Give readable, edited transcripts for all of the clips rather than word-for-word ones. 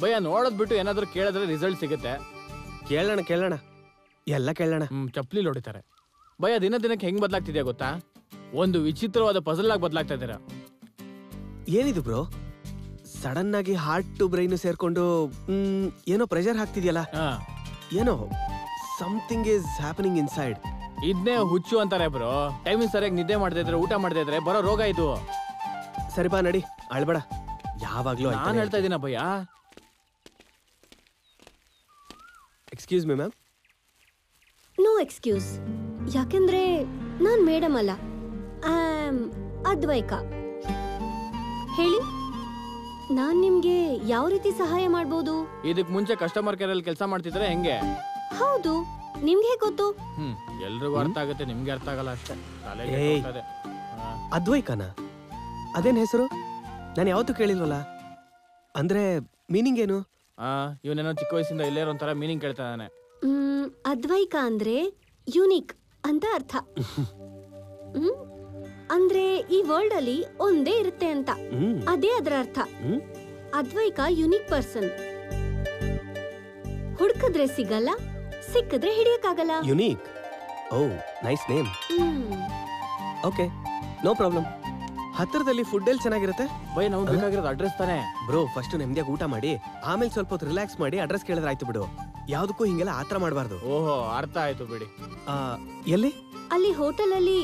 ಭಯ ನೋಡೋದ್ ಬಿಟ್ಟು ಏನಾದ್ರು ಕೇಳಿದ್ರೆ ರಿಸಲ್ಟ್ ಸಿಗುತ್ತೆ. ಕೇಳೋಣ ಎಲ್ಲ ಕೇಳೋಣ. ಚಪ್ಪಲಿ ಹೊಡಿತಾರೆ. ಭಯ ದಿನ ದಿನಕ್ಕೆ ಹೆಂಗ್ ಬದಲಾಗ್ತಿದ್ಯಾ ಗೊತ್ತಾ? ಒಂದು ವಿಚಿತ್ರವಾದ ಪಜಲ್ ಆಗಿ ಬದಲಾಗ್ತಾ ಇದ್ದೀರಾ. ಏನಿದು ಬ್ರೋ, ಸಡನ್ ಆಗಿ ಹಾರ್ಟ್ ಟು ಬ್ರೈನ್ ಸೇರ್ಕೊಂಡು ಏನೋ ಪ್ರೆಷರ್ ಹಾಕ್ತಿದ್ಯಲ್ಲ? ಏನೋ ಸಮಥಿಂಗ್ ಇಸ್ ಹ್ಯಾಪನಿಂಗ್ ಇನ್ಸೈಡ್. ಇದನ್ನೇ ಹುಚ್ಚು ಅಂತಾರೆ ಬ್ರೋ. ಟೈಮಿಂಗ್ ಸರಿಯಾಗಿ ನಿದ್ದೆ ಮಾಡದೇ ಇದ್ರೆ, ಊಟ ಮಾಡದೇ ಇದ್ರೆ ಬರೋ ರೋಗ ಇದು. ಸರಿ ಬಾ ನಡಿ, ಅಳ್ಬೇಡ. ಯಾವಾಗ್ಲೂ ನಾನು ಹೇಳ್ತಾ ಇದ್ದೀನ ಭಯ. Excuse me ma'am. No excuse. ಯಾಕೆಂದ್ರೆ ನಾನ್ ಮೇಡಮ್ ಅಲ್ಲ, ಐ ಆಮ್ ಅದ್ವೈಕ. ಹೇಳಿ, ನಾನ್ ನಿಮ್ಗೆ ಯಾವ ರೀತಿ ಸಹಾಯ ಮಾಡ್ಬೋದು? ಇದಕ್ ಮುಂಚೆ ಕಸ್ಟಮರ್ ಕೇರ್ ಅಲ್ಲಿ ಕೆಲಸ ಮಾಡ್ತಿದ್ರೆ ಹೆಂಗೆ? ಹೌದು, ನಿಮ್ಗೆ ಗೊತ್ತು. ಎಲ್ರಿಗೂ ಅರ್ಥ ಆಗುತ್ತೆ, ನಿಮ್ಗೆ ಅರ್ಥ ಆಗಲ್ಲ ಅಷ್ಟೇ. ಅದ್ವೈಕನ? ಅದೇನ್ ಹೆಸರು? ನಾನು ಯಾವತ್ತೂ ಕೇಳಿಲ್ವಲ್ಲ. ಅಂದ್ರೆ ಮೀನಿಂಗ್ ಏನು? ಇವನೇನೋ ಚಿಕ್ಕ ವಯಸ್ಸಿಂದ ಇಲ್ಲೇರೋ ಒಂಥರ ಮೀನಿಂಗ್ ಕೇಳ್ತಾನೆ. ಅದ್ವೈಕ ಅಂದ್ರೆ ಯುನಿಕ್ ಅಂತ ಅರ್ಥ. ಅಂದ್ರೆ ಈ ವರ್ಲ್ಡ್ ಅಲ್ಲಿ ಒಂದೇ ಇರುತ್ತೆ ಅಂತ, ಅದೇ ಅದರ ಅರ್ಥ. ಅದ್ವೈಕ ಯುನಿಕ್ ಪರ್ಸನ್. ಹುಡುಕಿದ್ರೆ ಸಿಗಲ್ಲ, ಸಿಕ್ಕಿದ್ರೆ ಹಿಡಿಯಕ್ಕಾಗಲ್ಲ. Unique. Oh, nice name. Okay, no problem. ಹತ್ತಿರದಲ್ಲಿ ಫುಡ್ ಎಲ್ಲಿ ಚೆನ್ನಾಗಿರುತ್ತೆ? ಬೈ, ನಮ್ಗೆ ಬೇಕಾಗಿರೋದು ಅಡ್ರೆಸ್ ತಾನೆ ಬ್ರೋ. ಫಸ್ಟ್ ನೆಮ್ಮದಿಯಾಗಿ ಊಟ ಮಾಡಿ, ಆಮೇಲೆ ಸ್ವಲ್ಪ ಹೊತ್ತು ರಿಲ್ಯಾಕ್ಸ್ ಮಾಡಿ ಅಡ್ರೆಸ್ ಕೇಳಿದ್ರೆ ಆಯ್ತು ಬಿಡು. ಯಾವ್ದಕ್ಕೂ ಹಿಂಗೆಲ್ಲ ಆತರ ಮಾಡಬಾರ್ದು. ಓಹೋ, ಅರ್ಥ ಆಯ್ತು ಬಿಡಿ. ಎಲ್ಲಿ? ಅಲ್ಲಿ ಹೋಟೆಲ್ ಅಲ್ಲಿ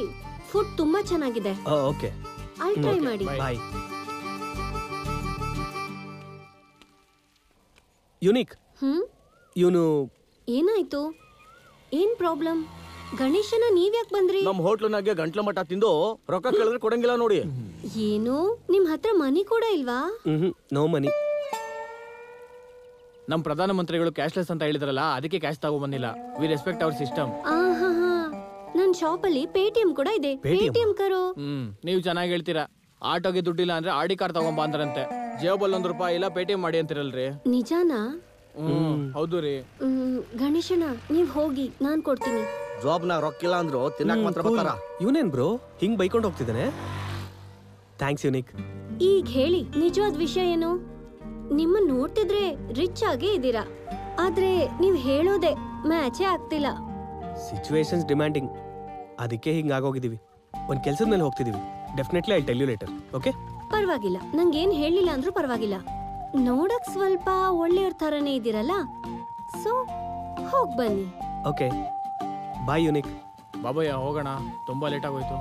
ಫುಡ್ ತುಂಬಾ ಚೆನ್ನಾಗಿದೆ. ಓಕೆ, ಅಲ್ಲಿ ಟ್ರೈ ಮಾಡಿ. ಬಾಯ್. ಯುನಿಕ್. ಇವನು ಏನಾಯ್ತು? ಏನ್ ಪ್ರಾಬ್ಲಮ್? ಗಣೇಶನ ನೀವ್ಯಾಕ್ ಬಂದ್ರಿ? ನಮ್ ಹೋಟ್ಲನಾಗೆ ಗಂಟ್ಲ ಮಟ್ಟ ತಿಂದು ರೊಕ್ಕ ಕೇಳಿದ್ರೆ ಕೊಡಂಗಿಲ್ಲ ನೋಡಿ. ಏನು, ನಿಮ್ ಹತ್ರ ಮನಿ ಕೂಡ ಇಲ್ವಾ? No money. ನಮ್ ಪ್ರಧಾನ ಮಂತ್ರಿಗಳು ಕ್ಯಾಶ್ಲೆಸ್ ಅಂತ ಹೇಳಿದ್ರಲ್ಲ, ಅದಕ್ಕೆ ಕ್ಯಾಶ್ ತಗೋ ಬಂದಿಲ್ಲ. We respect our system. ನನ್ ಶಾಪ್ ಅಲ್ಲಿ ಪೇಟಿಎಂ ಕೂಡ ಇದೆ. ಪೇಟಿಎಂ ಕರೋ. ನೀವು ಚೆನ್ನಾಗಿ ಹೇಳ್ತೀರಾ. ಆಟೋಗೆ ದುಡ್ಡಿಲ್ಲ ಅಂದ್ರೆ ಆಡಿ ಕಾರ್ ತಗೊಂಬ ಅಂದ್ರಂತೆ. ಜೇಬಲ್ಲಿ ₹1 ಇಲ್ಲ, ಪೇಟಿಎಂ ಮಾಡಿ ಅಂತಿರಲ್ರಿ. ನಿಜಾನಾ? ಹೌದು ರೀ. ಗಣೇಶನ, ನೀವ್ ಹೋಗಿ, ನಾನ್ ಕೊಡ್ತೀನಿ. ಜಾಬ್ನಾಗ ರೊಕ್ಕಿಲ್ಲ ಅಂದ್ರು ತಿನ್ನಕ್ ಮಾತ್ರ ಬರ್ತಾರ. ಇವನೇನ್ ಬ್ರೋ ಹಿಂಗ್ ಬೈಕೊಂಡು ಹೋಗ್ತಿದ್ದಾನೆ? Thanks unique. ಈಗ ಹೇಳಿ, ನಿಜವಾದ ವಿಷಯ ಏನು? ನಿಮ್ಮ ನೋಡ್ತಿದ್ರೆ ರಿಚ್ ಆಗೇ ಇದ್ದೀರಾ, ಆದ್ರೆ ನೀವ್ ಹೇಳೋದೆ ಮ್ಯಾಚೇ ಆಗ್ತಿಲ್ಲ. ಸಿಚುವೇಶನ್ಸ್ ಡಿಮ್ಯಾಂಡಿಂಗ್, ಅದಕ್ಕೆ ಹಿಂಗ್ ಆಗೋಗಿದೀವಿ. ಒಂದ್ ಕೆಲ್ಸದ ಮೇಲೆ ಹೋಗ್ತಿದೀವಿ. Definitely I tell you later. Okay? ಪರವಾಗಿಲ್ಲ, ನಂಗೇನ್ ಹೇಳಿಲ್ಲ ಅಂದ್ರೂ ಪರವಾಗಿಲ್ಲ. ನೋಡಕ್ ಸ್ವಲ್ಪ ಒಳ್ಳೆಯವ್ರ ತರನೇ ಇದ್ದೀರಲ್ಲ, ಸೊ ಹೋಗ್ ಬನ್ನಿ. ಓಕೆ, ಬಾಯ್ ಯುನಿಕ್. ಬಾಬಯ್ಯ, ಹೋಗೋಣ, ತುಂಬಾ ಲೇಟ್ ಆಗೋಯ್ತು.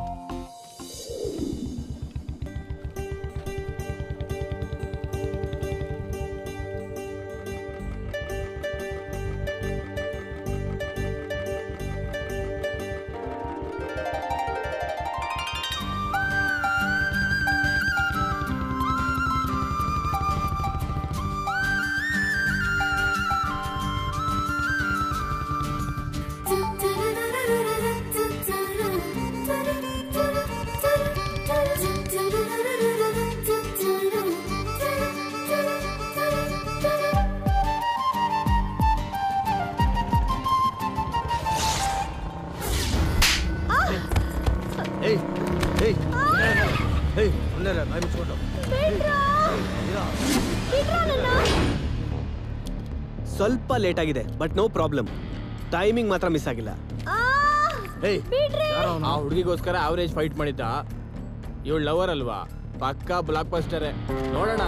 ಸ್ವಲ್ಪ ಲೇಟ್ ಆಗಿದೆ, ಬಟ್ ನೋ ಪ್ರಾಬ್ಲಮ್. ಟೈಮಿಂಗ್ ಮಾತ್ರ ಮಿಸ್ ಆಗಿಲ್ಲ. ಆ ಹುಡುಗಿಗೋಸ್ಕರ ಅವರೇಜ್ ಫೈಟ್ ಮಾಡಿದ್ದ. ಇವಳು ಲವರ್ ಅಲ್ವಾ, ಪಕ್ಕಾ ಬ್ಲಾಕ್ ಬಸ್ಟರ್. ನೋಡೋಣ.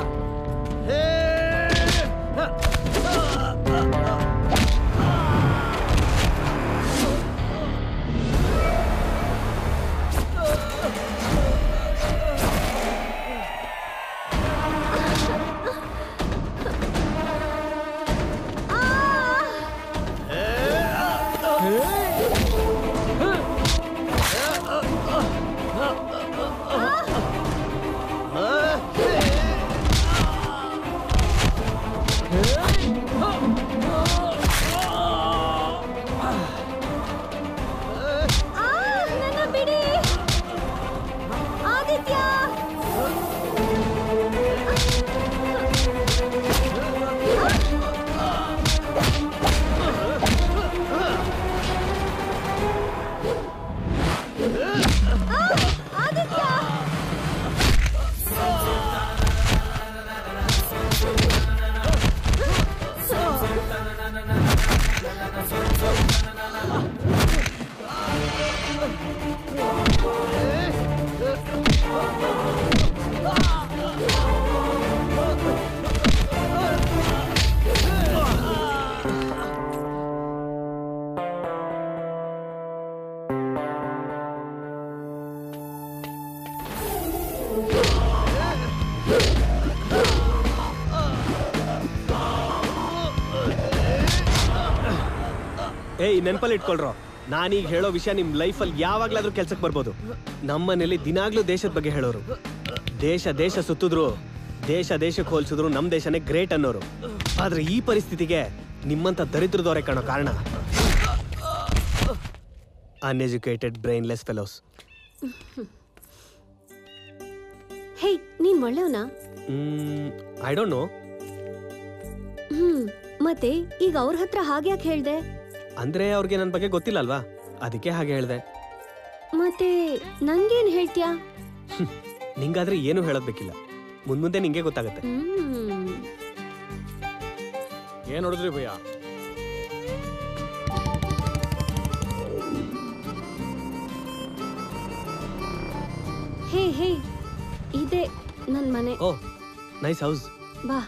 ಏಯ್ ನೆನ್ಪಲ್ಲಿ ಇಟ್ಕೊಳ್ರೋ, ನಾನೀಗ ಹೇಳೋ ವಿಷಯ ನಿಮ್ ಲೈಫಲ್ಲಿ ಯಾವಾಗ್ಲಾದ್ರೂ ಕೆಲ್ಸಕ್ಕೆ ಬರ್ಬೋದು. ನಮ್ಮನೇಲಿ ದಿನಾಗ್ಲೂ ದೇಶದ ಬಗ್ಗೆ ಹೇಳೋರು. ದೇಶ ಸುತ್ತಿದ್ರು, ದೇಶಕ್ಕೆ ಹೋಲಿಸಿದ್ರು ನಮ್ ದೇಶನೇ ಗ್ರೇಟ್ ಅನ್ನೋರು. ಆದ್ರೆ ಈ ಪರಿಸ್ಥಿತಿಗೆ ನಿಮ್ಮಂತ ದರಿದ್ರದವರೇ ಕಾಣೋ ಕಾರಣ ಅನ್ಎಜುಕೇಟೆಡ್ ಬ್ರೈನ್ಲೆಸ್ ಫೆಲೋಸ್. ಹೇ, ನೀನ್ ಒಳ್ಳೆಯವನಾ? I don't know. ಮತ್ತೆ ಈಗ ಅವ್ರ ಹತ್ರ ಹಾಗೆ ಯಾಕೆ ಹೇಳ್ದೆ? ಅಂದ್ರೆ ಅವ್ರಿಗೆ ನನ್ನ ಬಗ್ಗೆ ಗೊತ್ತಿಲ್ಲ ಅಲ್ವಾ, ಅದಕ್ಕೆ ಹಾಗೆ ಹೇಳ್ದೆ. ಮತ್ತೆ ನನ್ಗೇನ್ ಹೇಳ್ತೀಯಾ? ನಿಂಗಾದ್ರೆ ಏನು ಹೇಳೋದ್ ಬೇಕಿಲ್ಲ, ಮುಂದೆ ನಿಂಗೆ ಗೊತ್ತಾಗತ್ತೆ. ಏನ್ ನೋಡಿದ್ರಿ ಭಯ್ಯ? ಹೇ, ಇದೆ ನನ್ ಮನೆ. ಓ, ನೈಸ್ ಹೌಸ್. ಬಾ.